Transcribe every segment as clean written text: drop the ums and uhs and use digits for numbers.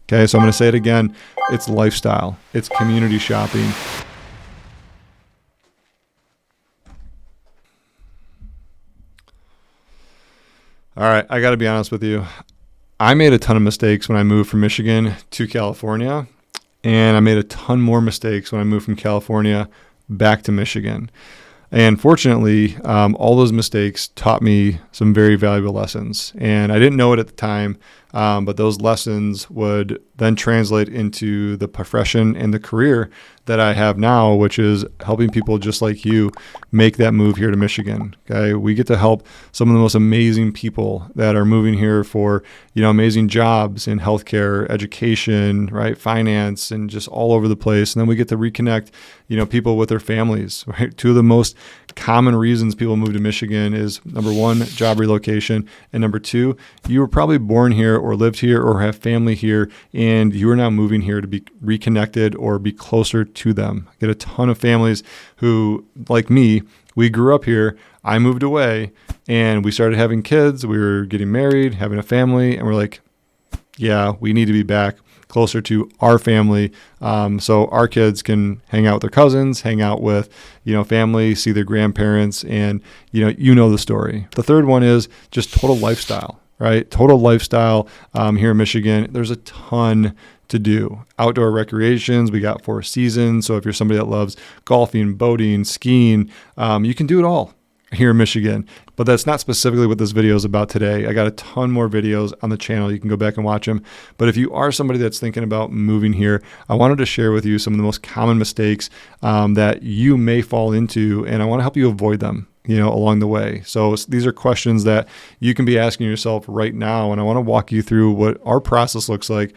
Okay, so I'm going to say it again. It's lifestyle. It's community shopping. All right, I got to be honest with you. I made a ton of mistakes when I moved from Michigan to California, and I made a ton more mistakes when I moved from California back to Michigan. And fortunately, all those mistakes taught me some very valuable lessons. And I didn't know it at the time, but those lessons would then translate into the profession and the career that I have now, which is helping people just like you make that move here to Michigan. Okay, we get to help some of the most amazing people that are moving here for, amazing jobs in healthcare, education, right, finance, and just all over the place. And then we get to reconnect, people with their families. Right, two of the most common reasons people move to Michigan is number one, job relocation, and number two, you were probably born here or lived here or have family here, and you are now moving here to be reconnected or be closer to them. I get a ton of families who, like me, we grew up here, I moved away, and we started having kids, we were getting married, having a family, and we're like, yeah, we need to be back closer to our family, so our kids can hang out with their cousins, hang out with, family, see their grandparents, and, you know the story. The third one is just total lifestyle, right? Total lifestyle here in Michigan. There's a ton to do. Outdoor recreations, we got 4 seasons. So if you're somebody that loves golfing, boating, skiing, you can do it all here in Michigan. But that's not specifically what this video is about today. I got a ton more videos on the channel. You can go back and watch them. But if you are somebody that's thinking about moving here, I wanted to share with you some of the most common mistakes that you may fall into, and I want to help you avoid them, along the way. So these are questions that you can be asking yourself right now. And I want to walk you through what our process looks like,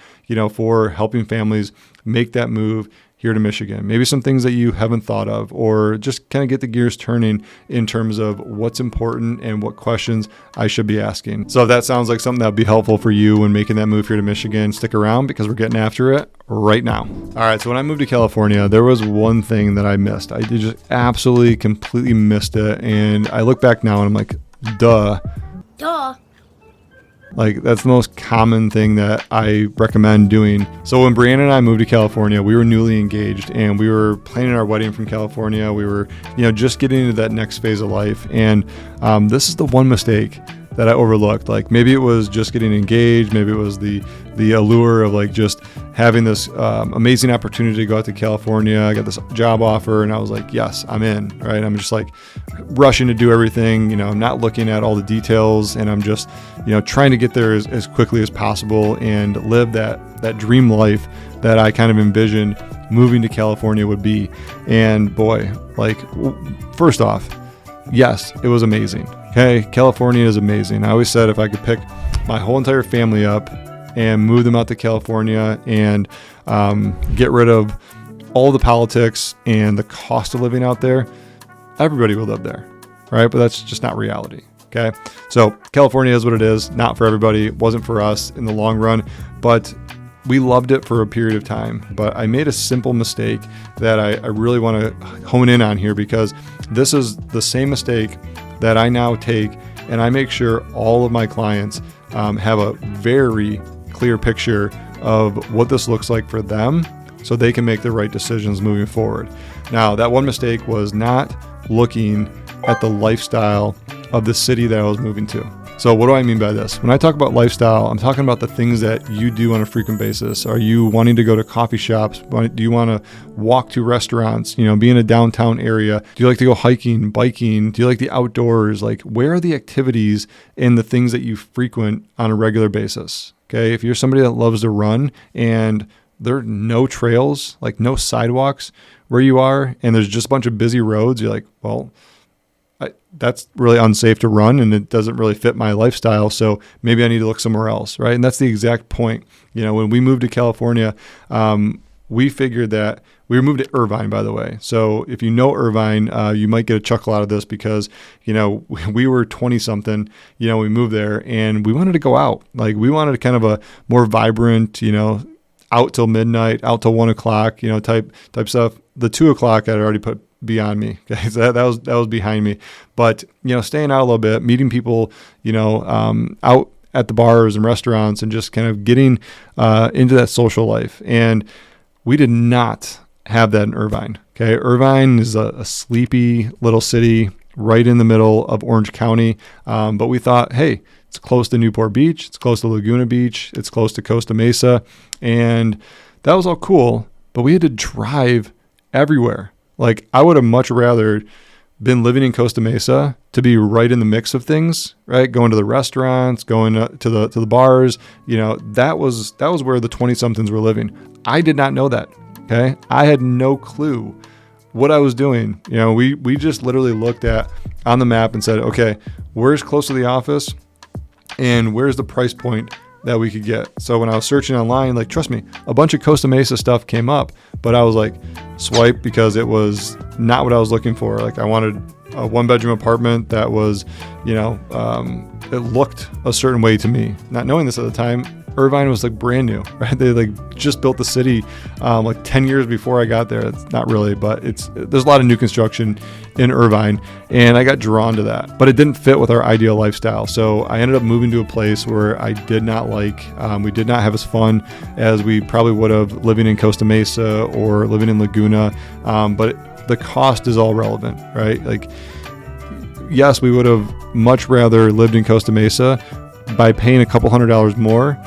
for helping families make that move here to Michigan. Maybe some things that you haven't thought of, or just kind of get the gears turning in terms of what's important and what questions I should be asking. So if that sounds like something that would be helpful for you when making that move here to Michigan, stick around because we're getting after it right now. All right, so when I moved to California, there was one thing that I missed. I just absolutely, completely missed it. And I look back now and I'm like, duh. Like, that's the most common thing that I recommend doing. So when Brianna and I moved to California, we were newly engaged and we were planning our wedding from California. We were, just getting into that next phase of life. And this is the one mistake that I overlooked. Like, maybe it was just getting engaged. Maybe it was the allure of like just having this amazing opportunity to go out to California. I got this job offer and I was like, yes, I'm in, right? I'm just like rushing to do everything. I'm not looking at all the details, and I'm just, trying to get there as quickly as possible and live that dream life that I kind of envisioned moving to California would be. And boy, like, first off, yes, it was amazing. Okay, California is amazing. I always said if I could pick my whole entire family up and move them out to California and get rid of all the politics and the cost of living out there, everybody would live there, right? But that's just not reality. Okay, so California is what it is. Not for everybody. It wasn't for us in the long run, but we loved it for a period of time. But I made a simple mistake that I really want to hone in on here, because this is the same mistake that I now take, and I make sure all of my clients have a very clear picture of what this looks like for them so they can make the right decisions moving forward. Now, that one mistake was not looking at the lifestyle of the city that I was moving to. So what do I mean by this? When I talk about lifestyle, I'm talking about the things that you do on a frequent basis. Are you wanting to go to coffee shops? Do you want to walk to restaurants, be in a downtown area? Do you like to go hiking, biking? Do you like the outdoors? Like, where are the activities and the things that you frequent on a regular basis? Okay, if you're somebody that loves to run and there are no trails, like no sidewalks where you are, and there's just a bunch of busy roads, you're like, well, that's really unsafe to run and it doesn't really fit my lifestyle. So maybe I need to look somewhere else, right? And that's the exact point. When we moved to California, we figured that we moved to Irvine, by the way. So if you know Irvine, you might get a chuckle out of this because, we were 20 something, we moved there and we wanted to go out. Like, we wanted kind of a more vibrant, out till midnight, out till 1 o'clock, type stuff. The 2 o'clock I'd already put beyond me. Okay. So that was behind me, but, staying out a little bit, meeting people, out at the bars and restaurants and just kind of getting into that social life. And we did not have that in Irvine. Okay. Irvine is a sleepy little city right in the middle of Orange County. But we thought, hey, it's close to Newport Beach. It's close to Laguna Beach. It's close to Costa Mesa. And that was all cool, but we had to drive everywhere. Like, I would have much rather been living in Costa Mesa to be right in the mix of things, right? Going to the restaurants, going to the bars, that was where the 20 somethings were living. I did not know that. Okay. I had no clue what I was doing. We just literally looked at on the map and said, okay, where's close to the office and where's the price point that we could get. So when I was searching online, like, trust me, a bunch of Costa Mesa stuff came up, but I was like, swipe, because it was not what I was looking for. Like, I wanted a 1-bedroom apartment that was, it looked a certain way to me. Not knowing this at the time, Irvine was like brand new, right? They like just built the city like 10 years before I got there. It's not really, but there's a lot of new construction in Irvine, and I got drawn to that, but it didn't fit with our ideal lifestyle. So I ended up moving to a place where I did not like, we did not have as fun as we probably would have living in Costa Mesa or living in Laguna. But the cost is all relevant, right? Like, yes, we would have much rather lived in Costa Mesa by paying a couple $100 more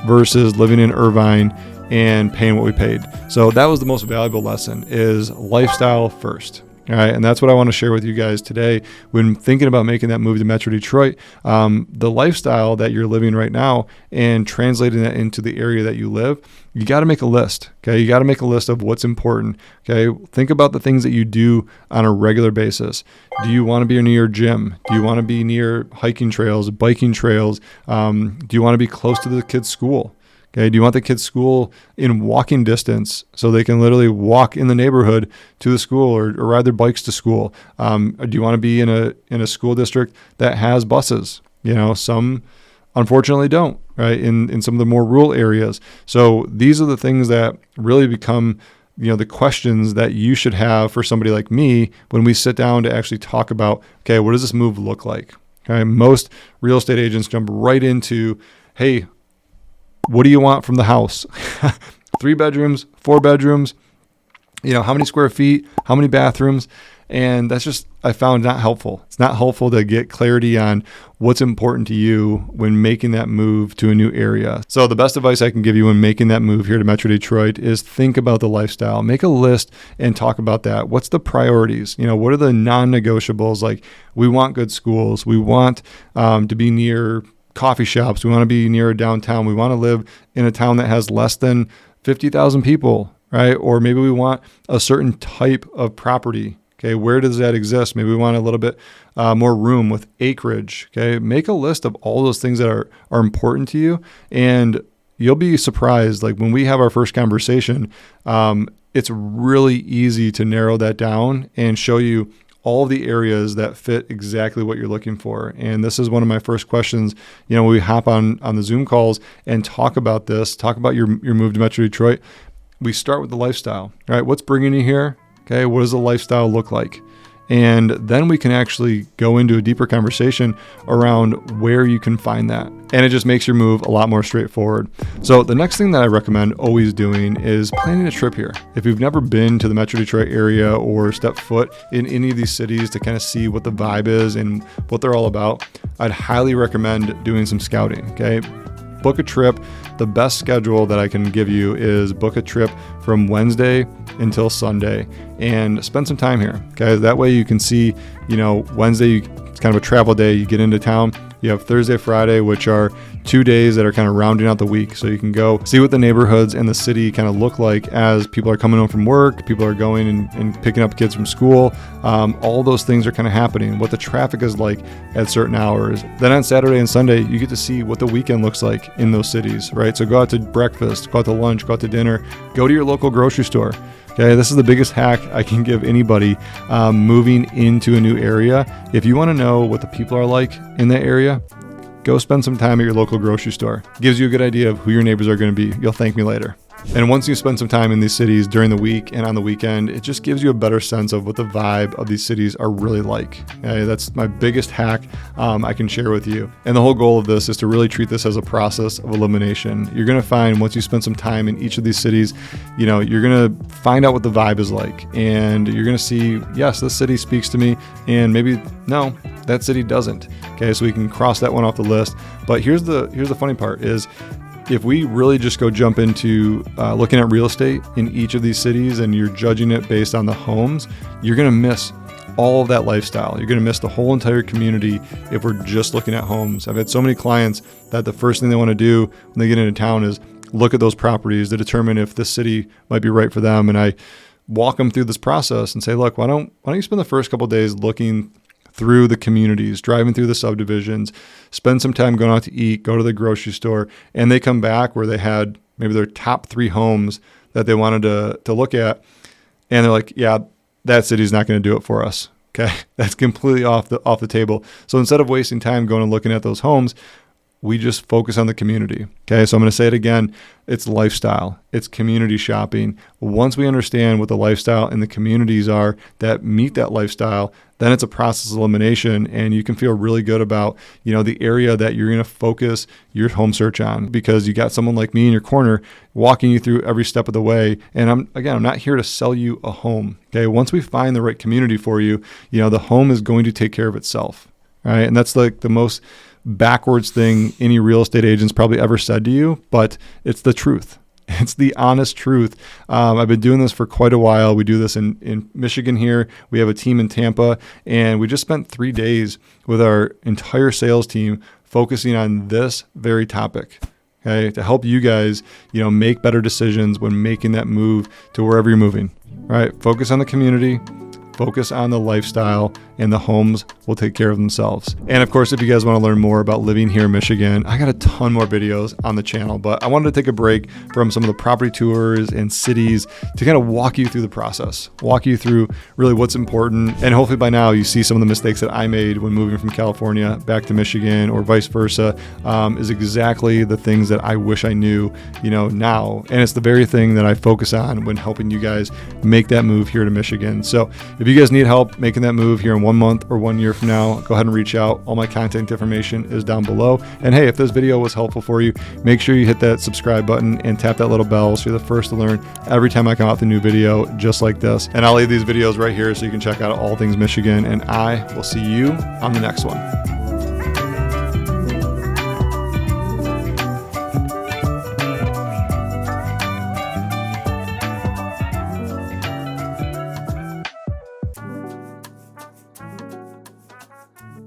versus living in Irvine and paying what we paid. So that was the most valuable lesson, is lifestyle first. All right. And that's what I want to share with you guys today. When thinking about making that move to Metro Detroit, the lifestyle that you're living right now and translating that into the area that you live, you got to make a list. Okay. You got to make a list of what's important. Okay. Think about the things that you do on a regular basis. Do you want to be near your gym? Do you want to be near hiking trails, biking trails? Do you want to be close to the kids' school? Okay, do you want the kids' school in walking distance so they can literally walk in the neighborhood to the school or ride their bikes to school? Or do you want to be in a school district that has buses? Some unfortunately don't, right? In some of the more rural areas. So these are the things that really become, the questions that you should have for somebody like me when we sit down to actually talk about, okay, what does this move look like? Okay, most real estate agents jump right into, hey, what do you want from the house? 3 bedrooms, 4 bedrooms, how many square feet, how many bathrooms? And that's just, I found, not helpful. It's not helpful to get clarity on what's important to you when making that move to a new area. So the best advice I can give you when making that move here to Metro Detroit is think about the lifestyle. Make a list and talk about that. What's the priorities? What are the non-negotiables? Like, we want good schools. We want to be near coffee shops. We want to be near a downtown. We want to live in a town that has less than 50,000 people, right? Or maybe we want a certain type of property. Okay, where does that exist? Maybe we want a little bit more room with acreage. Okay, make a list of all those things that are important to you, and you'll be surprised. Like, when we have our first conversation, it's really easy to narrow that down and show you all of the areas that fit exactly what you're looking for. And this is one of my first questions, when we hop on the Zoom calls and talk about this, talk about your move to Metro Detroit. We start with the lifestyle, right? What's bringing you here? Okay. What does the lifestyle look like? And then we can actually go into a deeper conversation around where you can find that. And it just makes your move a lot more straightforward. So the next thing that I recommend always doing is planning a trip here. If you've never been to the Metro Detroit area or stepped foot in any of these cities to kind of see what the vibe is and what they're all about, I'd highly recommend doing some scouting. Okay. Book a trip. The best schedule that I can give you is book a trip from Wednesday until Sunday and spend some time here. Okay. That way you can see, Wednesday, it's kind of a travel day. You get into town. You have Thursday, Friday, which are 2 days that are kind of rounding out the week. So you can go see what the neighborhoods and the city kind of look like as people are coming home from work, people are going and picking up kids from school. All those things are kind of happening, what the traffic is like at certain hours. Then on Saturday and Sunday, you get to see what the weekend looks like in those cities, right? So go out to breakfast, go out to lunch, go out to dinner, go to your local grocery store. Okay, this is the biggest hack I can give anybody moving into a new area. If you want to know what the people are like in that area, go spend some time at your local grocery store. Gives you a good idea of who your neighbors are going to be. You'll thank me later. And once you spend some time in these cities during the week and on the weekend, it just gives you a better sense of what the vibe of these cities are really like. Okay? That's my biggest hack I can share with you. And the whole goal of this is to really treat this as a process of elimination. You're going to find once you spend some time in each of these cities, you're going to find out what the vibe is like. And you're going to see, yes, this city speaks to me, and maybe no, that city doesn't. Okay, so we can cross that one off the list. But here's the funny part is, if we really just go jump into looking at real estate in each of these cities and you're judging it based on the homes, you're going to miss all of that lifestyle. You're going to miss the whole entire community if we're just looking at homes. I've had so many clients that the first thing they want to do when they get into town is look at those properties to determine if this city might be right for them. And I walk them through this process and say, look, why don't you spend the first couple of days looking through the communities, driving through the subdivisions, spend some time going out to eat, go to the grocery store, and they come back where they had maybe their top 3 homes that they wanted to look at, and they're like, yeah, that city's not going to do it for us. Okay, that's completely off the table. So instead of wasting time going and looking at those homes, we just focus on the community. Okay, so I'm going to say it again. It's lifestyle. It's community shopping. Once we understand what the lifestyle and the communities are that meet that lifestyle, then it's a process of elimination, and you can feel really good about, the area that you're going to focus your home search on, because you got someone like me in your corner walking you through every step of the way. And I'm not here to sell you a home. Okay, once we find the right community for you, the home is going to take care of itself. All right, and that's like the most backwards thing any real estate agent's probably ever said to you, but it's the truth. It's the honest truth. I've been doing this for quite a while. We do this in Michigan here. We have a team in Tampa, and we just spent 3 days with our entire sales team focusing on this very topic. Okay, to help you guys, make better decisions when making that move to wherever you're moving. All right, focus on the community. Focus on the lifestyle, and the homes will take care of themselves. And of course, if you guys want to learn more about living here in Michigan, I got a ton more videos on the channel, but I wanted to take a break from some of the property tours and cities to kind of walk you through the process, walk you through really what's important. And hopefully by now you see some of the mistakes that I made when moving from California back to Michigan, or vice versa, is exactly the things that I wish I knew, now. And it's the very thing that I focus on when helping you guys make that move here to Michigan. So if you guys need help making that move here in 1 month or 1 year from now, go ahead and reach out. All my contact information is down below. And hey, if this video was helpful for you, make sure you hit that subscribe button and tap that little bell so you're the first to learn every time I come out with a new video just like this. And I'll leave these videos right here so you can check out all things Michigan, and I will see you on the next one.